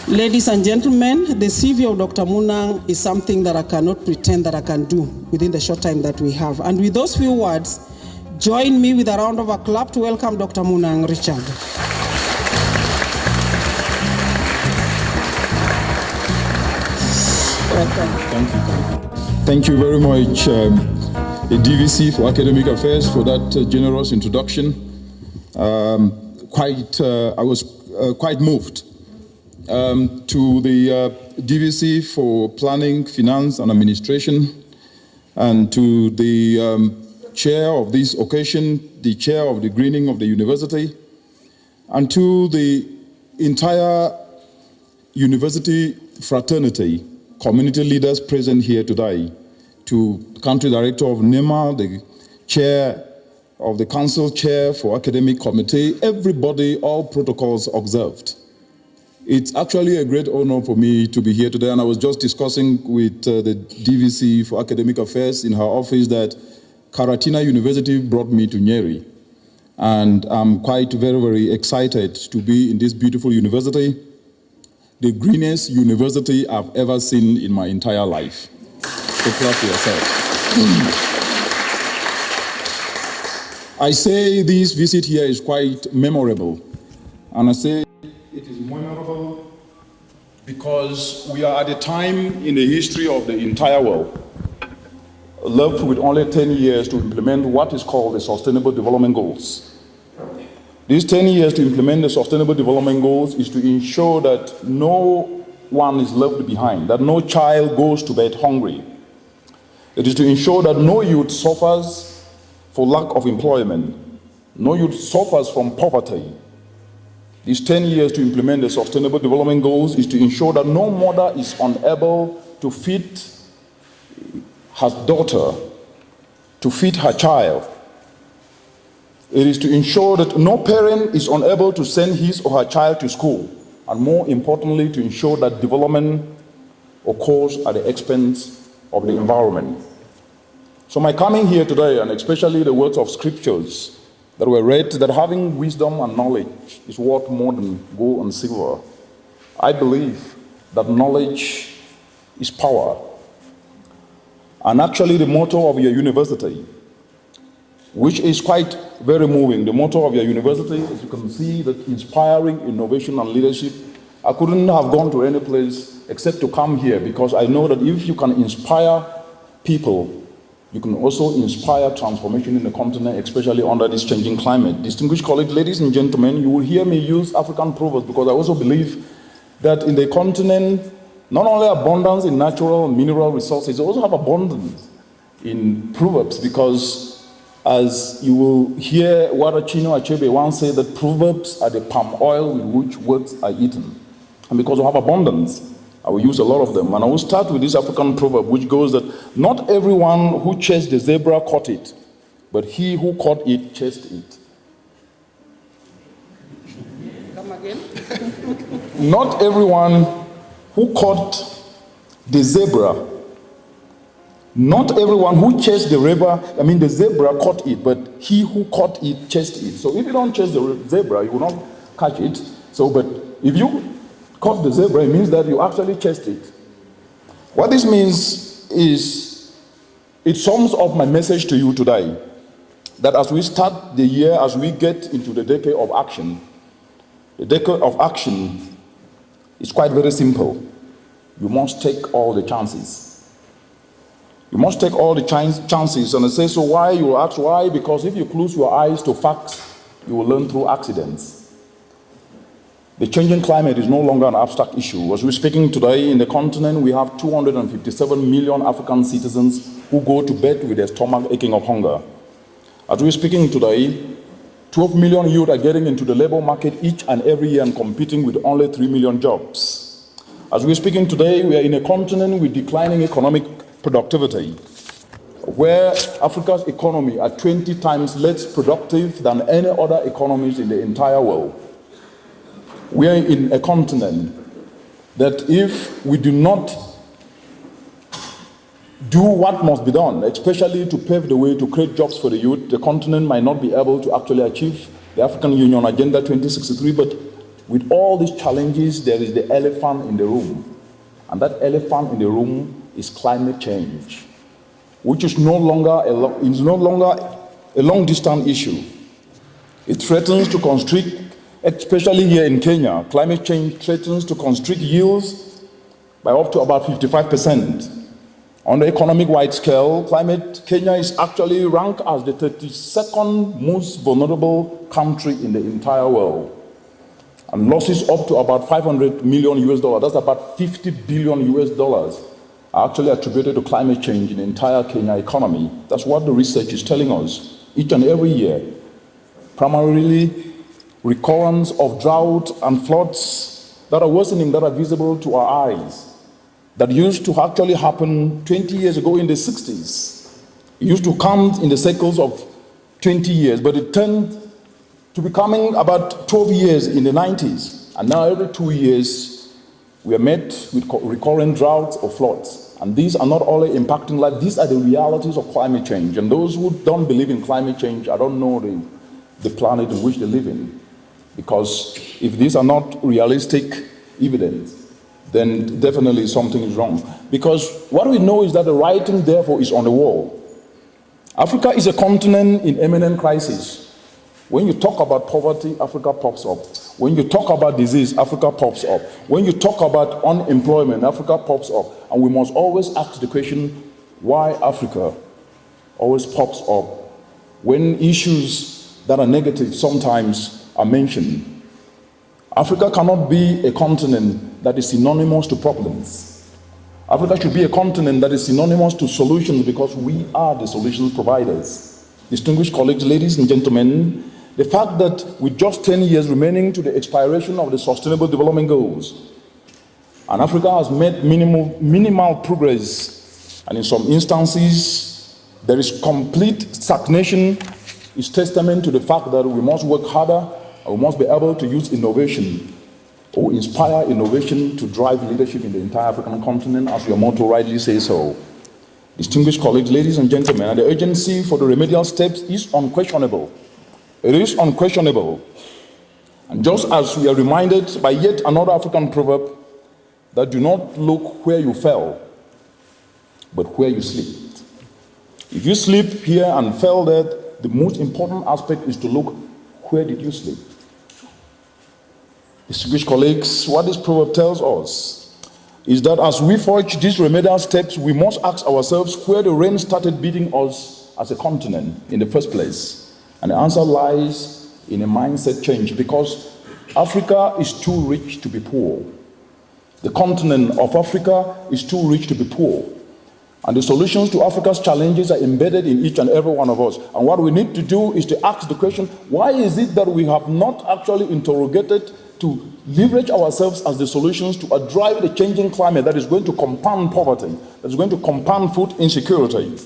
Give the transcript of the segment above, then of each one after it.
Ladies and gentlemen, the CV of Dr. MUNANG is something that I cannot pretend that I can do within the short time that we have. And with those few words, join me with a round of applause to welcome Dr. MUNANG. Richard. Welcome. Thank you very much, the DVC for Academic Affairs, for that generous introduction. I was quite moved. To the DVC for Planning, Finance and Administration, and to the chair of this occasion, the chair of the greening of the university, and to the entire university fraternity, community leaders present here today, to country director of NEMA, the chair of the council chair for academic committee, everybody, all protocols observed. It's actually a great honor for me to be here today, and I was just discussing with the DVC for Academic Affairs in her office that Karatina University brought me to Nyeri, and I'm quite very excited to be in this beautiful university, the greenest university I've ever seen in my entire life. So clap for yourself. I say this visit here is quite memorable, and I say it is memorable because we are at a time in the history of the entire world left with only 10 years to implement what is called the Sustainable Development Goals. These 10 years to implement the Sustainable Development Goals is to ensure that no one is left behind, that no child goes to bed hungry. It is to ensure that no youth suffers for lack of employment, no youth suffers from poverty. These 10 years to implement the Sustainable Development Goals is to ensure that no mother is unable to feed her daughter, to feed her child. It is to ensure that no parent is unable to send his or her child to school, and more importantly, to ensure that development occurs at the expense of the environment. So my coming here today, and especially the words of scriptures that were read, that having wisdom and knowledge is worth more than gold and silver. I believe that knowledge is power. And actually the motto of your university, which is quite very moving, the motto of your university, as you can see, that inspiring innovation and leadership. I couldn't have gone to any place except to come here, because I know that if you can inspire people, you can also inspire transformation in the continent, especially under this changing climate. Distinguished colleagues, ladies and gentlemen, you will hear me use African proverbs because I also believe that in the continent, not only abundance in natural and mineral resources, you also have abundance in proverbs, because as you will hear Chinua Achebe once say that proverbs are the palm oil with which words are eaten. And because we have abundance, I will use a lot of them. And I will start with this African proverb, which goes that not everyone who chased the zebra caught it, but he who caught it chased it. Come again? Not everyone who caught the zebra, not everyone who chased the zebra caught it, but he who caught it chased it. So if you don't chase the zebra, you will not catch it. So, but if you caught the zebra, it means that you actually chased it. What this means is, it sums up my message to you today, that as we start the year, as we get into the decade of action, the decade of action is quite very simple. You must take all the chances. You must take all the chances. And I say, so why? You will ask why? Because if you close your eyes to facts, you will learn through accidents. The changing climate is no longer an abstract issue. As we're speaking today, in the continent, we have 257 million African citizens who go to bed with their stomach aching of hunger. As we're speaking today, 12 million youth are getting into the labor market each and every year and competing with only 3 million jobs. As we're speaking today, we are in a continent with declining economic productivity, where Africa's economy are 20 times less productive than any other economies in the entire world. We are in a continent that if we do not do what must be done, especially to pave the way to create jobs for the youth, the continent might not be able to actually achieve the African Union Agenda 2063, but with all these challenges, there is the elephant in the room. And that elephant in the room is climate change, which is no longer a long-distance issue. It threatens to constrict, especially here in Kenya, climate change threatens to constrict yields by up to about 55%. On the economic-wide scale, Kenya is actually ranked as the 32nd most vulnerable country in the entire world. And losses up to about $500 million US, that's about $50 billion US, are actually attributed to climate change in the entire Kenya economy. That's what the research is telling us each and every year. Primarily, recurrence of drought and floods that are worsening, that are visible to our eyes, that used to actually happen 20 years ago in the 60s. It used to come in the cycles of 20 years, but it turned to becoming about 12 years in the 90s. And now every 2 years, we are met with recurrent droughts or floods. And these are not only impacting life, these are the realities of climate change. And those who don't believe in climate change, I don't know the planet in which they live in. Because if these are not realistic evidence, then definitely something is wrong. Because what we know is that the writing, therefore, is on the wall. Africa is a continent in imminent crisis. When you talk about poverty, Africa pops up. When you talk about disease, Africa pops up. When you talk about unemployment, Africa pops up. And we must always ask the question, why Africa always pops up when issues that are negative sometimes are mentioned. Africa cannot be a continent that is synonymous to problems. Africa should be a continent that is synonymous to solutions, because we are the solution providers. Distinguished colleagues, ladies and gentlemen, the fact that with just 10 years remaining to the expiration of the Sustainable Development Goals, and Africa has made minimal progress, and in some instances there is complete stagnation, is testament to the fact that we must work harder, and we must be able to use innovation or inspire innovation to drive leadership in the entire African continent, as your motto rightly says so. Distinguished colleagues, ladies and gentlemen, and the urgency for the remedial steps is unquestionable. It is unquestionable. And just as we are reminded by yet another African proverb, that do not look where you fell, but where you sleep. If you sleep here and fell there, the most important aspect is to look, where did you sleep? Distinguished colleagues, what this proverb tells us is that as we forge these remedial steps, we must ask ourselves where the rain started beating us as a continent in the first place. And the answer lies in a mindset change, because Africa is too rich to be poor. The continent of Africa is too rich to be poor. And the solutions to Africa's challenges are embedded in each and every one of us. And what we need to do is to ask the question, why is it that we have not actually interrogated to leverage ourselves as the solutions to drive the changing climate that is going to compound poverty, that is going to compound food insecurity?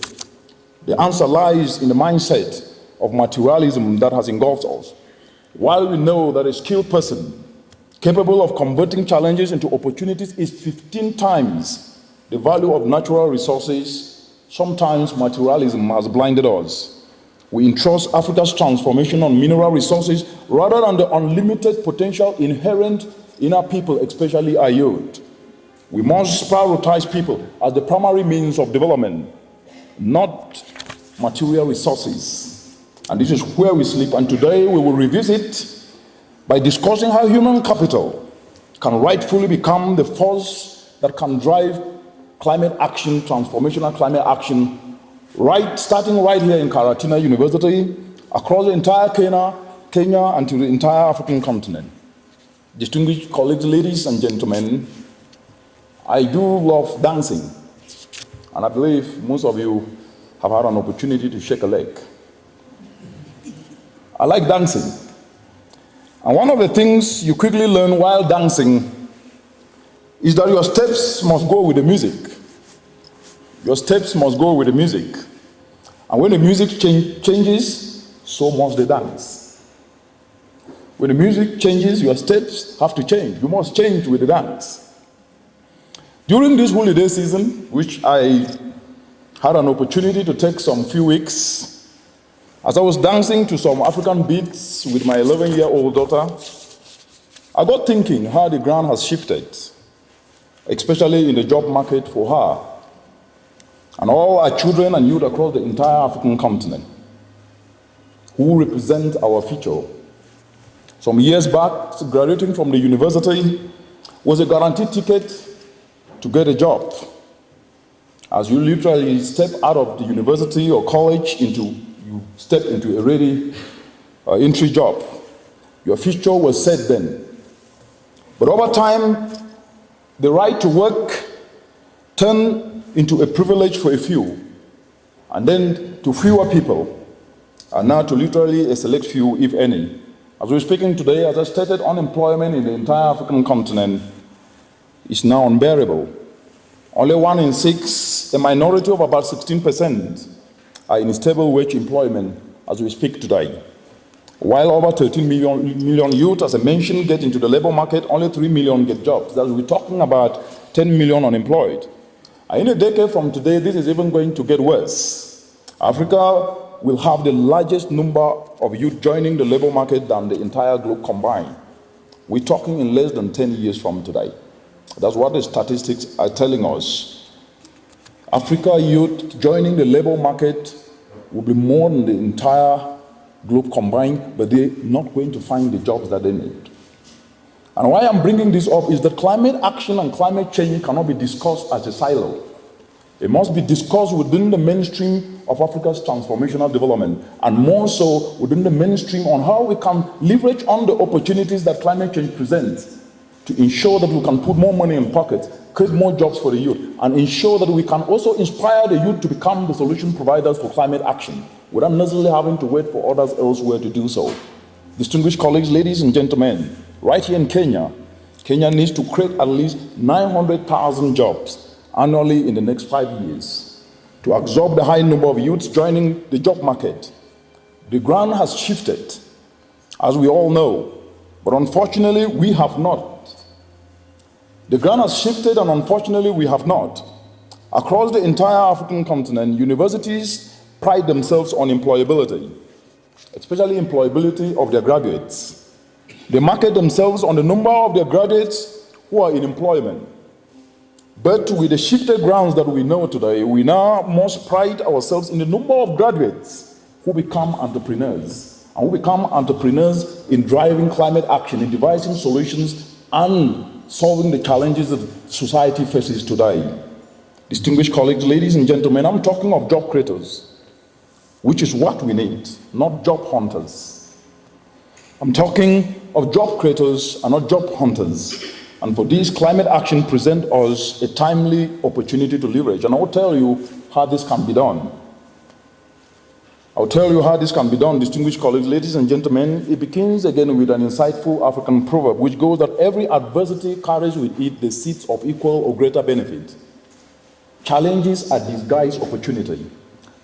The answer lies in the mindset of materialism that has engulfed us. While we know that a skilled person capable of converting challenges into opportunities is 15 times the value of natural resources, sometimes materialism has blinded us. We entrust Africa's transformation on mineral resources rather than the unlimited potential inherent in our people, especially our youth. We must prioritize people as the primary means of development, not material resources. And this is where we sleep. And today we will revisit by discussing how human capital can rightfully become the force that can drive climate action, transformational climate action, starting right here in Karatina University, across the entire Kenya and to the entire African continent. Distinguished colleagues, ladies and gentlemen, I do love dancing, and I believe most of you have had an opportunity to shake a leg. I like dancing, and one of the things you quickly learn while dancing is that your steps must go with the music. Your steps must go with the music. And when the music changes, so must the dance. When the music changes, your steps have to change. You must change with the dance. During this holiday season, which I had an opportunity to take some few weeks, as I was dancing to some African beats with my 11-year-old daughter, I got thinking how the ground has shifted, especially in the job market for her and all our children and youth across the entire African continent who represent our future. Some years back, graduating from the university was a guaranteed ticket to get a job. As you literally step out of the university or college you step into a ready entry job. Your future was set then. But over time, the right to work turned into a privilege for a few, and then to fewer people, and now to literally a select few, if any. As we're speaking today, as I stated, unemployment in the entire African continent is now unbearable. Only 1 in 6, a minority of about 16%, are in stable wage employment as we speak today. While over 13 million youth, as I mentioned, get into the labor market, only 3 million get jobs. That we're talking about 10 million unemployed. And in a decade from today, this is even going to get worse. Africa will have the largest number of youth joining the labor market than the entire globe combined. We're talking in less than 10 years from today. That's what the statistics are telling us. Africa youth joining the labor market will be more than the entire globe combined, but they're not going to find the jobs that they need. And why I'm bringing this up is that climate action and climate change cannot be discussed as a silo. It must be discussed within the mainstream of Africa's transformational development, and more so within the mainstream on how we can leverage on the opportunities that climate change presents to ensure that we can put more money in pockets, create more jobs for the youth, and ensure that we can also inspire the youth to become the solution providers for climate action, without necessarily having to wait for others elsewhere to do so. Distinguished colleagues, ladies and gentlemen, right here in Kenya needs to create at least 900,000 jobs annually in the next 5 years to absorb the high number of youths joining the job market. The ground has shifted, as we all know, but unfortunately we have not. The ground has shifted, and unfortunately we have not. Across the entire African continent, universities pride themselves on employability, especially employability of their graduates. They market themselves on the number of their graduates who are in employment. But with the shifted grounds that we know today, we now must pride ourselves in the number of graduates who become entrepreneurs, and who become entrepreneurs in driving climate action, in devising solutions, and solving the challenges that society faces today. Distinguished colleagues, ladies and gentlemen, I'm talking of job creators, which is what we need, not job hunters. I'm talking of job creators and not job hunters. And for this, climate action presents us a timely opportunity to leverage. And I will tell you how this can be done. Distinguished colleagues, ladies and gentlemen. It begins again with an insightful African proverb, which goes that every adversity carries with it the seeds of equal or greater benefit. Challenges are disguised opportunity.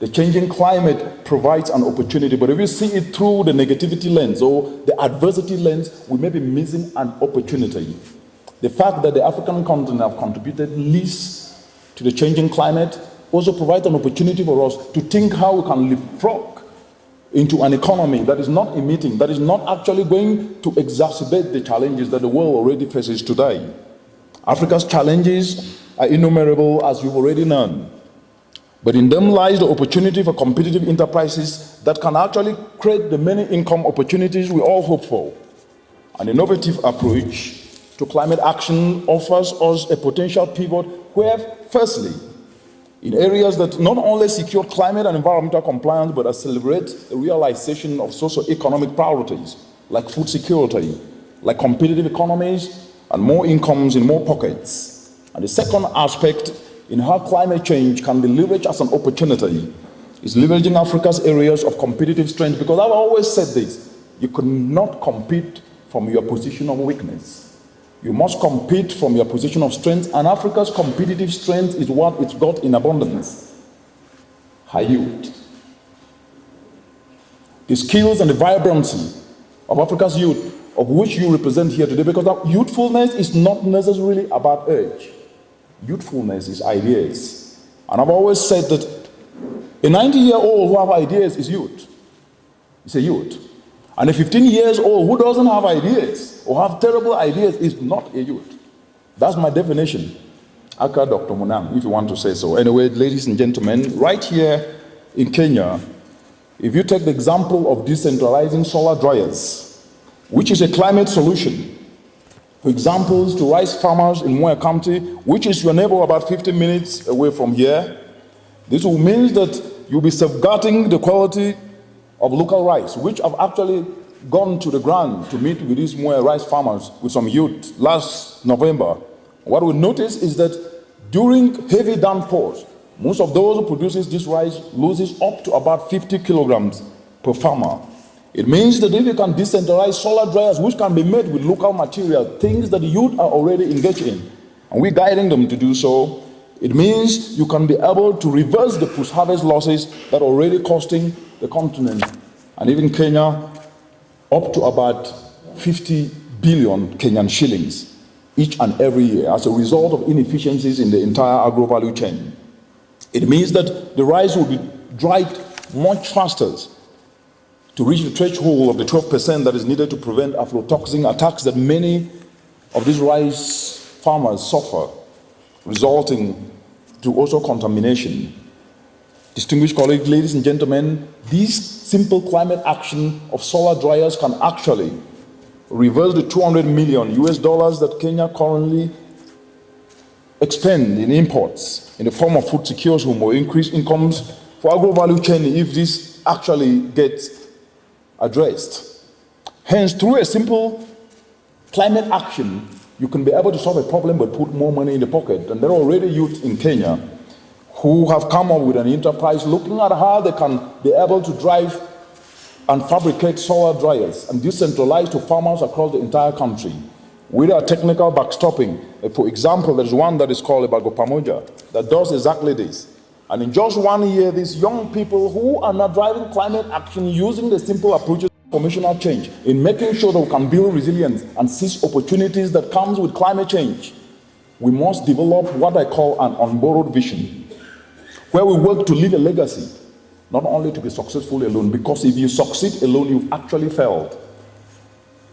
The changing climate provides an opportunity, but if you see it through the negativity lens or the adversity lens, we may be missing an opportunity. The fact that the African continent have contributed least to the changing climate also provides an opportunity for us to think how we can leapfrog into an economy that is not emitting, that is not actually going to exacerbate the challenges that the world already faces today. Africa's challenges are innumerable, as you've already known. But in them lies the opportunity for competitive enterprises that can actually create the many income opportunities we all hope for. An innovative approach to climate action offers us a potential pivot where, firstly, in areas that not only secure climate and environmental compliance, but accelerate the realization of socio-economic priorities, like food security, like competitive economies, and more incomes in more pockets. And the second aspect in how climate change can be leveraged as an opportunity is leveraging Africa's areas of competitive strength, because I've always said this: you cannot compete from your position of weakness. You must compete from your position of strength, and Africa's competitive strength is what it's got in abundance: high youth. The skills and the vibrancy of Africa's youth, of which you represent here today, because youthfulness is not necessarily about age. Youthfulness is ideas. And I've always said that a 90-year-old who have ideas is youth. It's a youth. And a 15 years old who doesn't have ideas or have terrible ideas is not a youth. That's my definition. Aka Dr. MUNANG, if you want to say so. Anyway, ladies and gentlemen, right here in Kenya, if you take the example of decentralizing solar dryers, which is a climate solution, for examples to rice farmers in Nyeri County, which is your neighbor about 15 minutes away from here, this will mean that you'll be safeguarding the quality of local rice, which have actually gone to the ground to meet with these Nyeri rice farmers with some youth last November. What we notice is that during heavy downpours, most of those who produces this rice loses up to about 50 kilograms per farmer. It means that if you can decentralize solar dryers, which can be made with local material, things that the youth are already engaged in, and we're guiding them to do so, it means you can be able to reverse the post-harvest losses that are already costing the continent, and even Kenya, up to about 50 billion Kenyan shillings each and every year as a result of inefficiencies in the entire agro-value chain. It means that the rice will be dried much faster to reach the threshold of the 12% that is needed to prevent aflatoxin attacks that many of these rice farmers suffer, resulting to also contamination. Distinguished colleagues, ladies and gentlemen, this simple climate action of solar dryers can actually reverse the $200 million that Kenya currently expend in imports in the form of food security or increased incomes for agro-value chain if this actually gets addressed. Hence, through a simple climate action, you can be able to solve a problem but put more money in the pocket. And there are already youth in Kenya who have come up with an enterprise looking at how they can be able to drive and fabricate solar dryers and decentralize to farmers across the entire country with a technical backstopping. For example, there's one that is called Ibago Pamoja that does exactly this. And in just 1 year, these young people who are now driving climate action using the simple approaches of formational change in making sure that we can build resilience and seize opportunities that comes with climate change. We must develop what I call an unborrowed vision, where we work to leave a legacy, not only to be successful alone, because if you succeed alone, you've actually failed.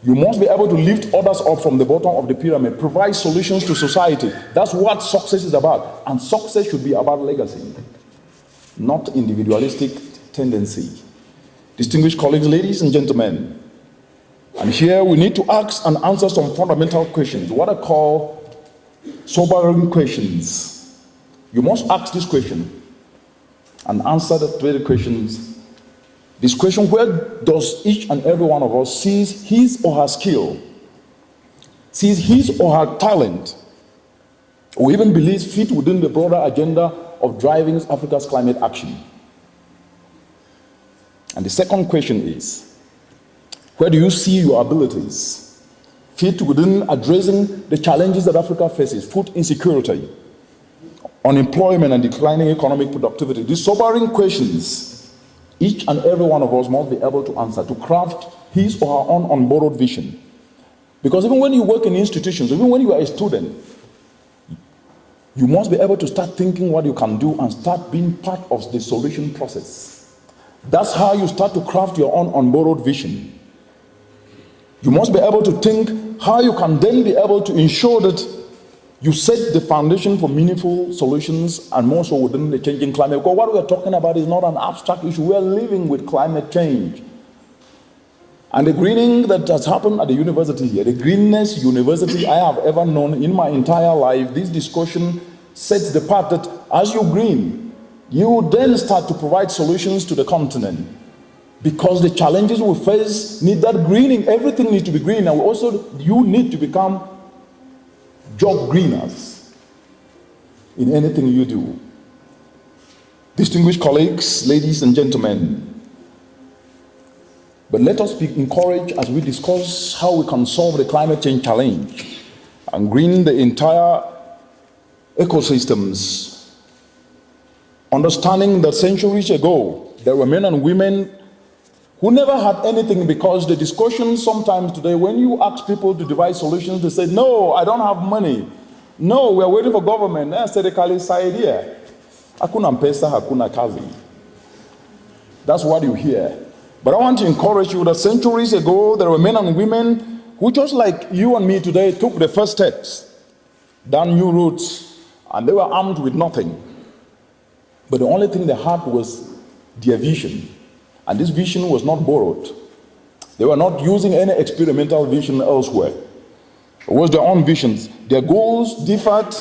You must be able to lift others up from the bottom of the pyramid, provide solutions to society. That's what success is about. And success should be about legacy, not individualistic tendency. Distinguished colleagues, ladies and gentlemen, and here we need to ask and answer some fundamental questions, what I call sobering questions. You must ask this question and answer the very questions. This question, where does each and every one of us sees his or her skill, sees his or her talent, or even believes fit within the broader agenda of driving Africa's climate action? And the second question is, where do you see your abilities fit within addressing the challenges that Africa faces, food insecurity, unemployment, and declining economic productivity? These sobering questions, each and every one of us must be able to answer, to craft his or her own unborrowed vision. Because even when you work in institutions, even when you are a student, you must be able to start thinking what you can do and start being part of the solution process. That's how you start to craft your own unborrowed vision. You must be able to think how you can then be able to ensure that you set the foundation for meaningful solutions, and more so within the changing climate. Because what we're talking about is not an abstract issue. We're living with climate change. And the greening that has happened at the university here, the greenest university I have ever known in my entire life, this discussion sets the path that as you green, you then start to provide solutions to the continent. Because the challenges we face need that greening. Everything needs to be green. And also, you need to become job greeners in anything you do. Distinguished colleagues, ladies and gentlemen, but let us be encouraged as we discuss how we can solve the climate change challenge and green the entire ecosystems, understanding that centuries ago there were men and women who never had anything, because the discussion sometimes today, when you ask people to devise solutions, they say, no, I don't have money. No, we're waiting for government. Serikali saidia. Hakuna mpesa, hakuna kazi. That's what you hear. But I want to encourage you that centuries ago, there were men and women who, just like you and me today, took the first steps down new routes, and they were armed with nothing. But the only thing they had was their vision. And this vision was not borrowed. They were not using any experimental vision elsewhere. It was their own visions. Their goals differed.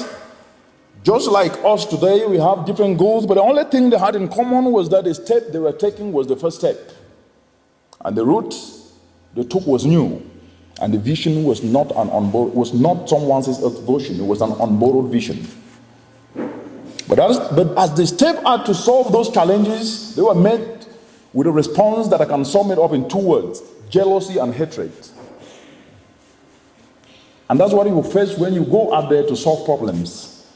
Just like us today, we have different goals, but the only thing they had in common was that the step they were taking was the first step. And the route they took was new. And the vision was not someone else's vision, it was an unborrowed vision. But as they stepped out to solve those challenges, they were met with a response that I can sum it up in 2 words: jealousy and hatred. And that's what you will face when you go out there to solve problems.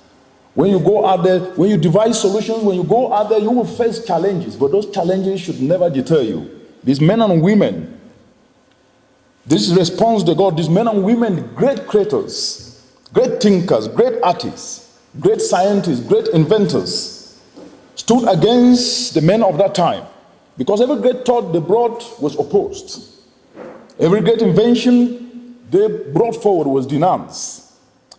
When you go out there, when you devise solutions, when you go out there, you will face challenges, but those challenges should never deter you. These men and women, this response they got, these men and women, great creators, great thinkers, great artists, great scientists, great inventors, stood against the men of that time. Because every great thought they brought was opposed. Every great invention they brought forward was denounced.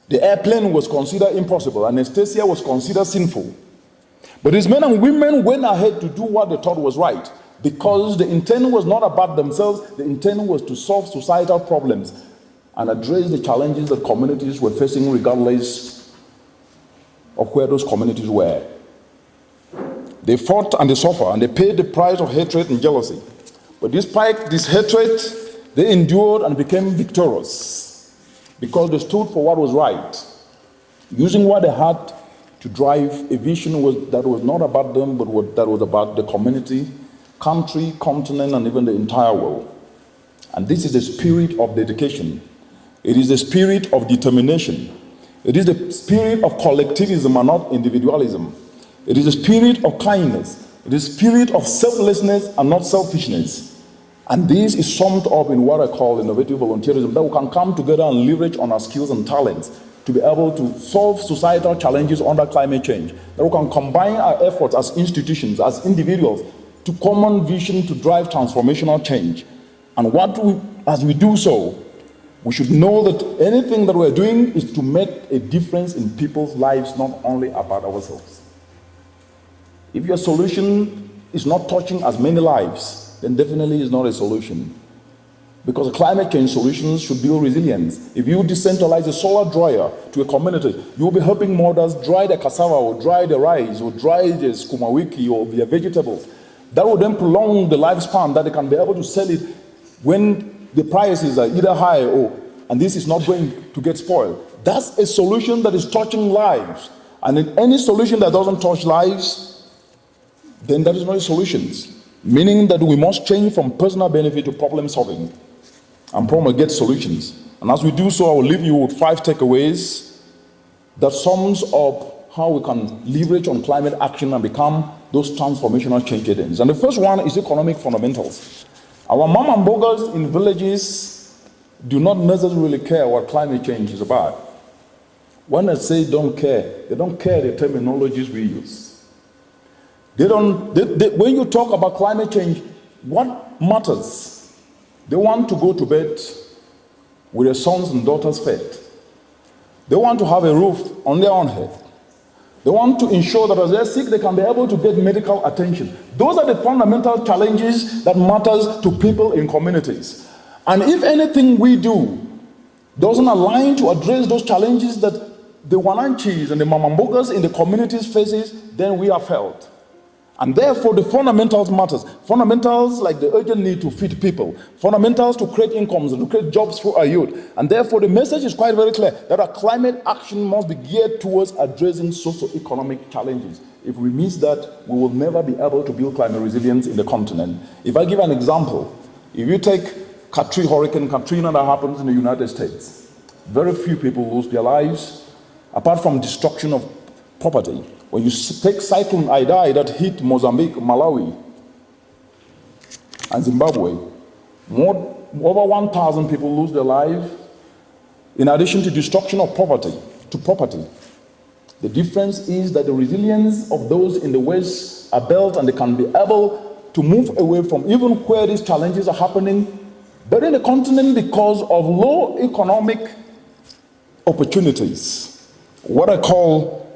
The airplane was considered impossible. Anesthesia was considered sinful. But these men and women went ahead to do what they thought was right, because the intent was not about themselves. The intent was to solve societal problems and address the challenges that communities were facing, regardless of where those communities were. They fought and they suffered, and they paid the price of hatred and jealousy. But despite this hatred, they endured and became victorious because they stood for what was right, using what they had to drive a vision that was not about them, but that was about the community, country, continent, and even the entire world. And this is the spirit of dedication. It is the spirit of determination. It is the spirit of collectivism and not individualism. It is the spirit of kindness. It is the spirit of selflessness and not selfishness. And this is summed up in what I call innovative volunteerism, that we can come together and leverage on our skills and talents to be able to solve societal challenges under climate change. That we can combine our efforts as institutions, as individuals, to common vision to drive transformational change. And as we do so, we should know that anything that we're doing is to make a difference in people's lives, not only about ourselves. If your solution is not touching as many lives, then definitely it's not a solution. Because climate change solutions should build resilience. If you decentralize a solar dryer to a community, you will be helping mothers dry their cassava or dry the rice or dry the skumawiki or their vegetables. That will then prolong the lifespan, that they can be able to sell it when the prices are either high and this is not going to get spoiled. That's a solution that is touching lives. And in any solution that doesn't touch lives, then that is not a solution. Meaning that we must change from personal benefit to problem solving and promulgate solutions. And as we do so, I will leave you with 5 takeaways that sums up how we can leverage on climate action and become those transformational change agents. And the first one is economic fundamentals. Our mom and boggers in villages do not necessarily care what climate change is about. When I say don't care, they don't care the terminologies we use. When you talk about climate change, what matters? They want to go to bed with their sons and daughters fed. They want to have a roof on their own head. They want to ensure that as they're sick, they can be able to get medical attention. Those are the fundamental challenges that matters to people in communities. And if anything we do doesn't align to address those challenges that the Wananchis and the Mamambogas in the communities faces, then we are failed. And therefore, the fundamentals matters. Fundamentals like the urgent need to feed people. Fundamentals to create incomes and to create jobs for our youth. And therefore, the message is quite very clear that our climate action must be geared towards addressing socio-economic challenges. If we miss that, we will never be able to build climate resilience in the continent. If I give an example, if you take Hurricane Katrina that happens in the United States, very few people lose their lives, apart from destruction of property. When you take Cyclone Idai that hit Mozambique, Malawi, and Zimbabwe, over 1,000 people lose their lives, in addition to destruction of property. The difference is that the resilience of those in the West are built and they can be able to move away from even where these challenges are happening, but in the continent because of low economic opportunities, what I call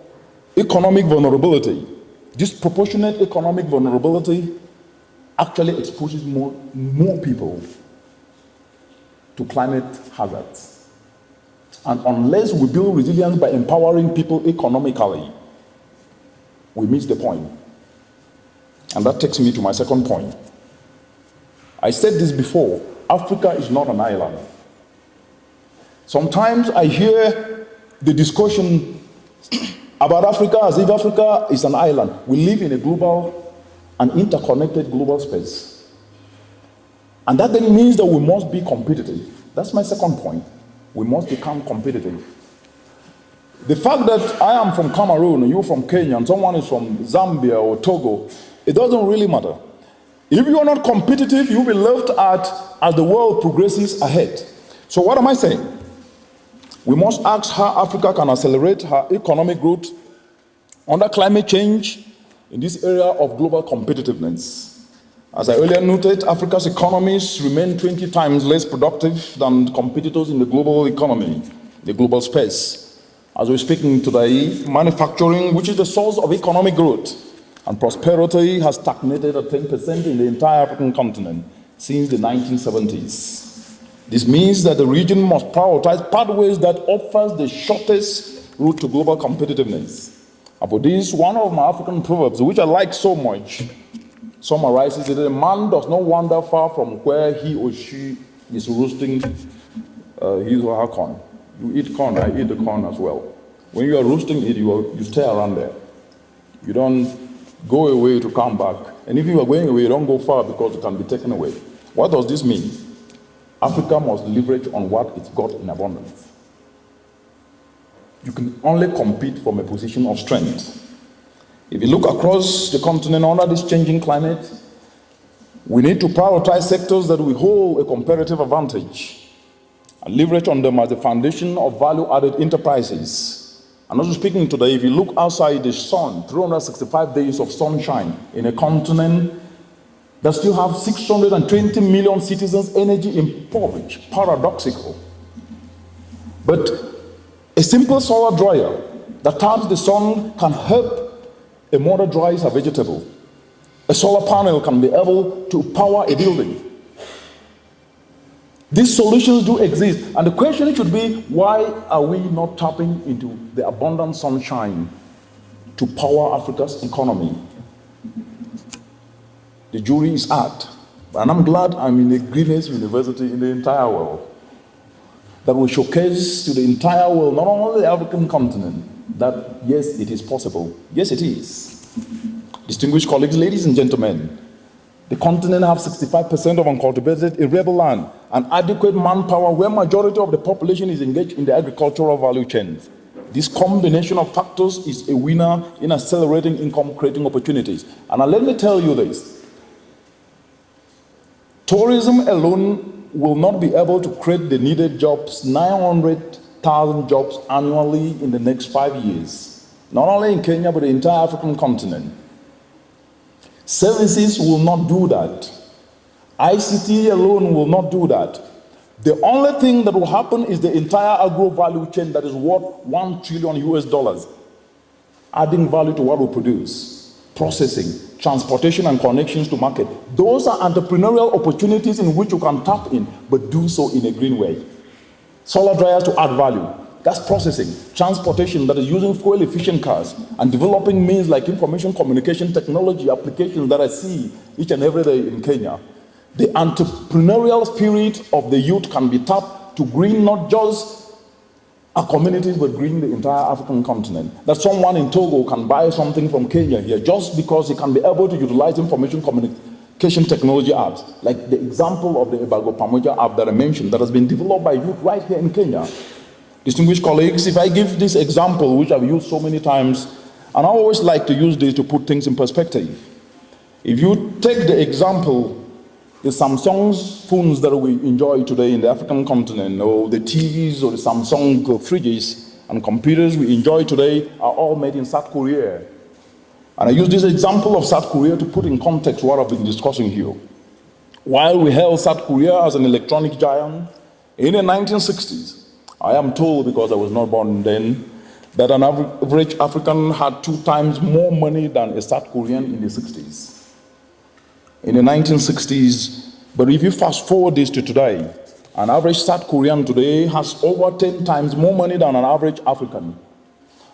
economic vulnerability. Disproportionate economic vulnerability actually exposes more people to climate hazards. And unless we build resilience by empowering people economically, we miss the point. And that takes me to my second point. I said this before, Africa is not an island. Sometimes I hear the discussion about Africa as if Africa is an island. We live in a global and interconnected global space. And that then means that we must be competitive. That's my second point. We must become competitive. The fact that I am from Cameroon, you're from Kenya, and someone is from Zambia or Togo, it doesn't really matter. If you are not competitive, you'll be left out as the world progresses ahead. So what am I saying? We must ask how Africa can accelerate her economic growth under climate change in this area of global competitiveness. As I earlier noted, Africa's economies remain 20 times less productive than competitors in the global economy, the global space. As we're speaking today, manufacturing, which is the source of economic growth and prosperity, has stagnated at 10% in the entire African continent since the 1970s. This means that the region must prioritize pathways that offers the shortest route to global competitiveness. And for this, one of my African proverbs, which I like so much, summarizes that a man does not wander far from where he or she is roasting his or her corn. You eat corn, I eat the corn as well. When you are roasting it, you stay around there. You don't go away to come back. And if you are going away, you don't go far because it can be taken away. What does this mean? Africa must leverage on what it's got in abundance. You can only compete from a position of strength. If you look across the continent under this changing climate, we need to prioritize sectors that will hold a comparative advantage and leverage on them as the foundation of value-added enterprises. And also speaking today, if you look outside the sun, 365 days of sunshine in a continent that still have 620 million citizens energy impoverished, paradoxical. But a simple solar dryer that taps the sun can help a mother dries her vegetable. A solar panel can be able to power a building. These solutions do exist, and the question should be, why are we not tapping into the abundant sunshine to power Africa's economy? The jury is out, and I'm glad I'm in the Greenness University in the entire world that will showcase to the entire world, not only the African continent, that yes, it is possible. Yes, it is. Distinguished colleagues, ladies and gentlemen, the continent has 65% of uncultivated arable land and adequate manpower where majority of the population is engaged in the agricultural value chains. This combination of factors is a winner in accelerating income creating opportunities. And now let me tell you this. Tourism alone will not be able to create the needed jobs, 900,000 jobs annually in the next 5 years, not only in Kenya, but the entire African continent. Services will not do that. ICT alone will not do that. The only thing that will happen is the entire agro value chain that is worth $1 trillion US, adding value to what we produce, processing, transportation and connections to market. Those are entrepreneurial opportunities in which you can tap in, but do so in a green way. Solar dryers to add value, gas processing, transportation that is using fuel-efficient cars, and developing means like information communication technology applications that I see each and every day in Kenya. The entrepreneurial spirit of the youth can be tapped to green not just our communities, but green the entire African continent. That someone in Togo can buy something from Kenya here just because he can be able to utilize information communication technology apps, like the example of the Ebago Pamoja app that I mentioned that has been developed by youth right here in Kenya. Distinguished colleagues, if I give this example, which I've used so many times, and I always like to use this to put things in perspective. If you take the example, the Samsung phones that we enjoy today in the African continent, or the TVs or the Samsung fridges and computers we enjoy today are all made in South Korea. And I use this example of South Korea to put in context what I've been discussing here. While we held South Korea as an electronic giant in the 1960s, I am told, because I was not born then, that an average African had 2 times more money than a South Korean in the 60s. In the 1960s, but if you fast forward this to today, an average South Korean today has over 10 times more money than an average African.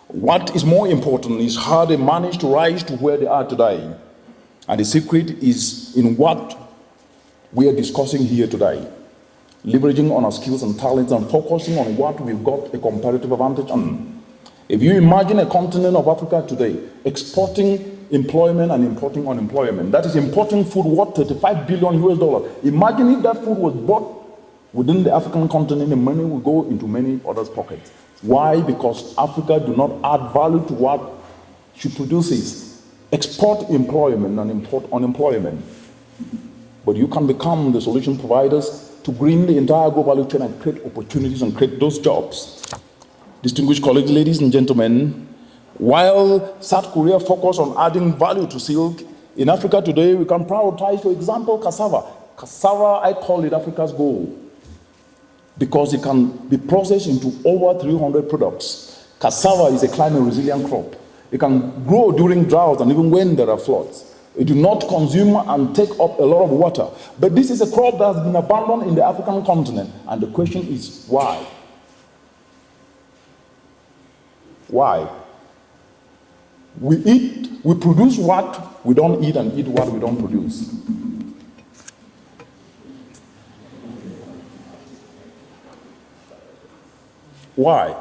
What is more important is how they managed to rise to where they are today. And the secret is in what we are discussing here today. Leveraging on our skills and talents and focusing on what we've got a comparative advantage on. If you imagine a continent of Africa today exporting employment and importing unemployment, that is importing food worth $35 billion US. Imagine if that food was bought within the African continent, the money will go into many others' pockets. Why? Because Africa do not add value to what she produces. Export employment and import unemployment. But you can become the solution providers to green the entire global value chain and create opportunities and create those jobs. Distinguished colleagues, ladies and gentlemen, while South Korea focused on adding value to silk, in Africa today we can prioritize, for example, cassava. Cassava, I call it Africa's gold, because it can be processed into over 300 products. Cassava is a climate resilient crop. It can grow during droughts and even when there are floods. It do not consume and take up a lot of water. But this is a crop that has been abandoned in the African continent. And the question is, why? Why? We produce what we don't eat and eat what we don't produce. Why?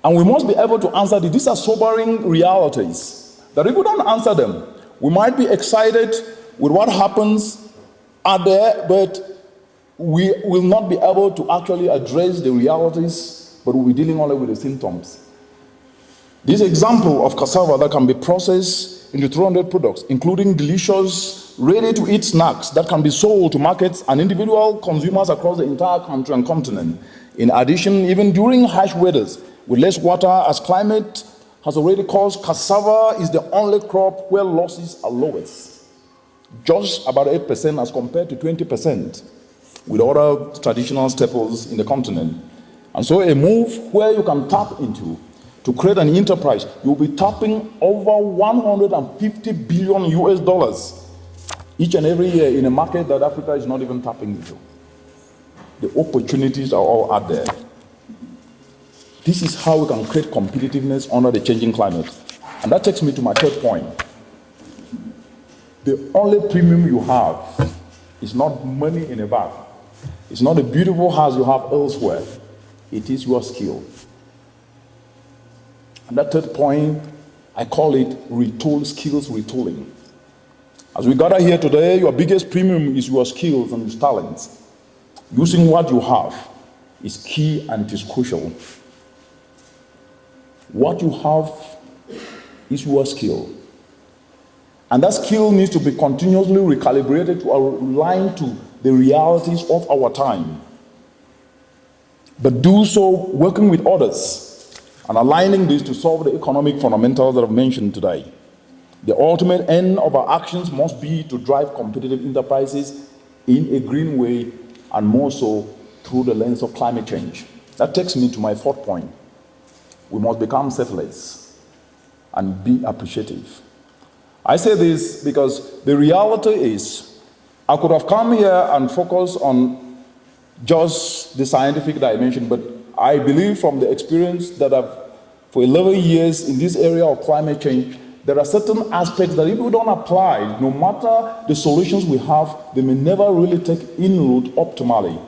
And we must be able to answer this. These are sobering realities that if we don't answer them, we might be excited with what happens out there, but we will not be able to actually address the realities, but we'll be dealing only with the symptoms. This example of cassava that can be processed into 300 products, including delicious, ready-to-eat snacks that can be sold to markets and individual consumers across the entire country and continent. In addition, even during harsh weathers, with less water as climate has already caused, cassava is the only crop where losses are lowest. Just about 8% as compared to 20% with other traditional staples in the continent. And so a move where you can tap into to create an enterprise, you'll be tapping over $150 billion US each and every year in a market that Africa is not even tapping into. The opportunities are all out there. This is how we can create competitiveness under the changing climate. And that takes me to my third point. The only premium you have is not money in a bag. It's not a beautiful house you have elsewhere. It is your skill. And that third point, I call it retool skills retooling. As we gather here today, your biggest premium is your skills and your talents. Using what you have is key and it is crucial. What you have is your skill. And that skill needs to be continuously recalibrated to align to the realities of our time. But do so working with others and aligning this to solve the economic fundamentals that I've mentioned today. The ultimate end of our actions must be to drive competitive enterprises in a green way, and more so through the lens of climate change. That takes me to my fourth point. We must become selfless and be appreciative. I say this because the reality is, I could have come here and focused on just the scientific dimension, but I believe from the experience that I've, for 11 years in this area of climate change, there are certain aspects that if we don't apply, no matter the solutions we have, they may never really take inroad optimally.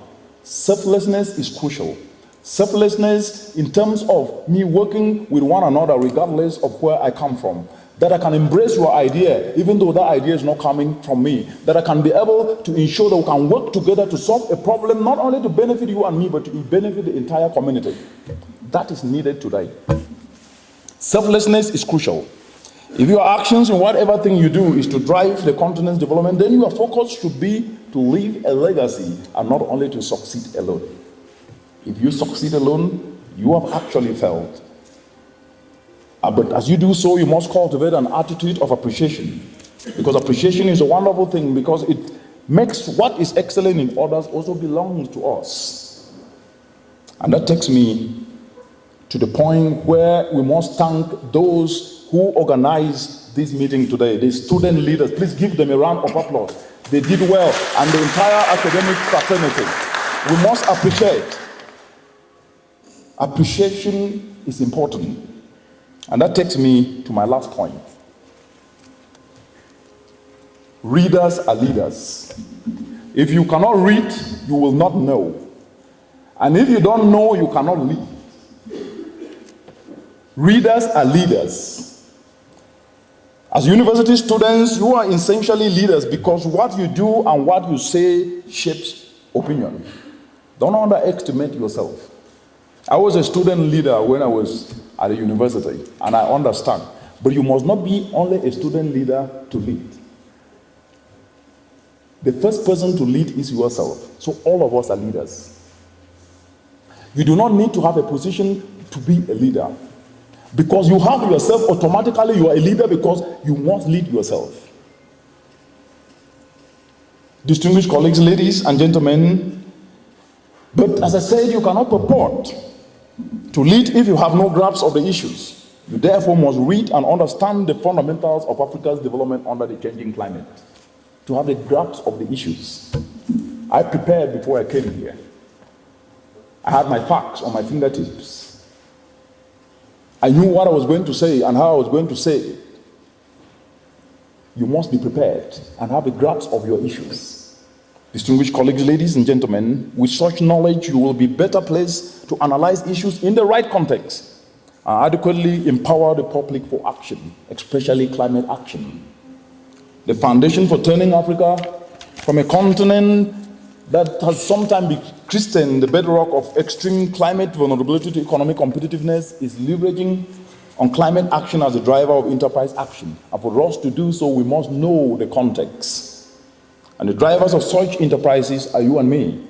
Selflessness is crucial. Selflessness in terms of me working with one another regardless of where I come from. That I can embrace your idea even though that idea is not coming from me. That I can be able to ensure that we can work together to solve a problem not only to benefit you and me, but to benefit the entire community. That is needed today. Selflessness is crucial. If your actions in whatever thing you do is to drive the continent's development, then your focus should be to leave a legacy and not only to succeed alone. If you succeed alone, you have actually failed. But as you do so, you must cultivate an attitude of appreciation. Because appreciation is a wonderful thing, because it makes what is excellent in others also belongs to us. And that takes me to the point where we must thank those who organized this meeting today, the student leaders. Please give them a round of applause. They did well, and the entire academic fraternity. We must appreciate. Appreciation is important. And that takes me to my last point. Readers are leaders. If you cannot read, you will not know. And if you don't know, you cannot lead. Readers are leaders. As university students, you are essentially leaders, because what you do and what you say shapes opinion. Don't underestimate yourself. I was a student leader when I was at the university, and I understand. But you must not be only a student leader to lead. The first person to lead is yourself. So all of us are leaders. You do not need to have a position to be a leader. Because you have yourself, automatically you are a leader, because you must lead yourself. Distinguished colleagues, ladies and gentlemen, but as I said, you cannot purport to lead if you have no grasp of the issues. You therefore must read and understand the fundamentals of Africa's development under the changing climate, to have the grasp of the issues. I prepared before I came here. I had my facts on my fingertips. I knew what I was going to say and how I was going to say it. You must be prepared and have a grasp of your issues. Distinguished colleagues, ladies and gentlemen, with such knowledge, you will be better placed to analyze issues in the right context and adequately empower the public for action, especially climate action. The foundation for turning Africa from a continent that has sometimes been christened the bedrock of extreme climate vulnerability to economic competitiveness is leveraging on climate action as a driver of enterprise action. And for us to do so, we must know the context. And the drivers of such enterprises are you and me.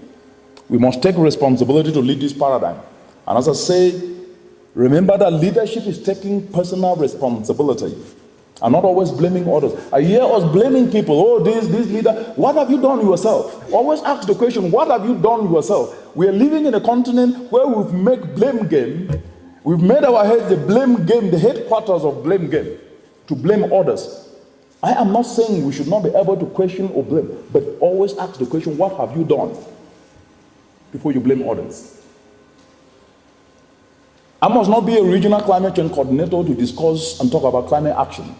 We must take responsibility to lead this paradigm. And as I say, remember that leadership is taking personal responsibility and not always blaming others. I hear us blaming people. Oh, this leader. What have you done yourself? Always ask the question, what have you done yourself? We are living in a continent where we've made blame game. We've made our heads the blame game, the headquarters of blame game, to blame others. I am not saying we should not be able to question or blame, but always ask the question, what have you done, before you blame others. I must not be a regional climate change coordinator to discuss and talk about climate action.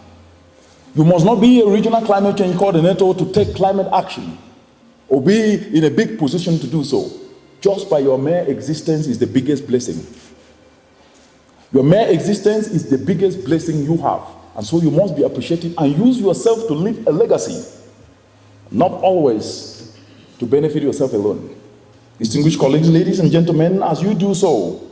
You must not be a regional climate change coordinator to take climate action or be in a big position to do so. Just by your mere existence is the biggest blessing. Your mere existence is the biggest blessing you have. And so you must be appreciative and use yourself to leave a legacy, not always to benefit yourself alone. Distinguished colleagues, ladies and gentlemen, as you do so,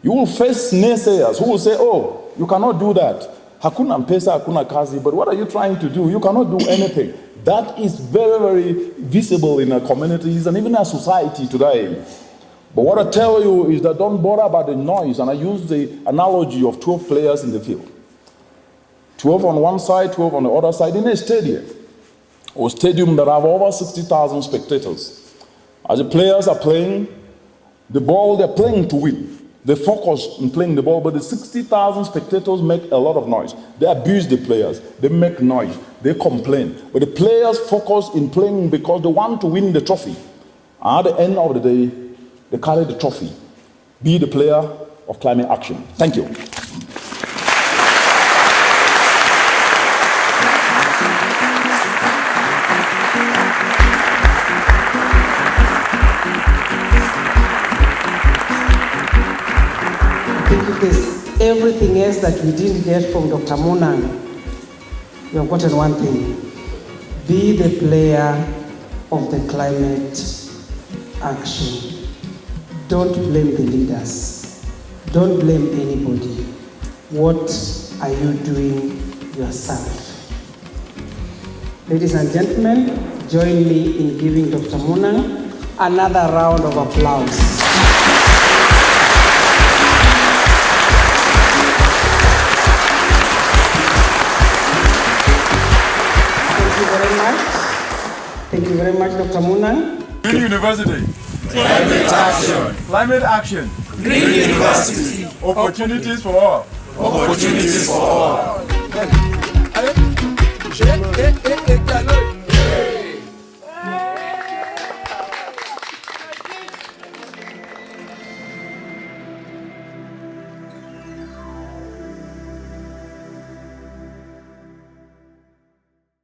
you will face naysayers who will say, oh, you cannot do that. Hakuna mpesa, hakuna kazi, but what are you trying to do? You cannot do anything. That is very, very visible in our communities and even our society today. But what I tell you is that don't bother about the noise, and I use the analogy of 12 players in the field. 12 on one side, 12 on the other side in a stadium, or stadium that have over 60,000 spectators. As the players are playing, the ball they're playing to win. They focus on playing the ball, but the 60,000 spectators make a lot of noise. They abuse the players. They make noise. They complain. But the players focus in playing because they want to win the trophy. And at the end of the day, they carry the trophy. Be the player of climate action. Thank you. There's everything else that we didn't get from Dr. MUNANG. We have gotten one thing. Be the player of the climate action. Don't blame the leaders. Don't blame anybody. What are you doing yourself? Ladies and gentlemen, join me in giving Dr. MUNANG another round of applause. Thank you very much, Dr. MUNANG. Green University. Climate action. Climate action. Green University. Opportunities for all. Opportunities for all.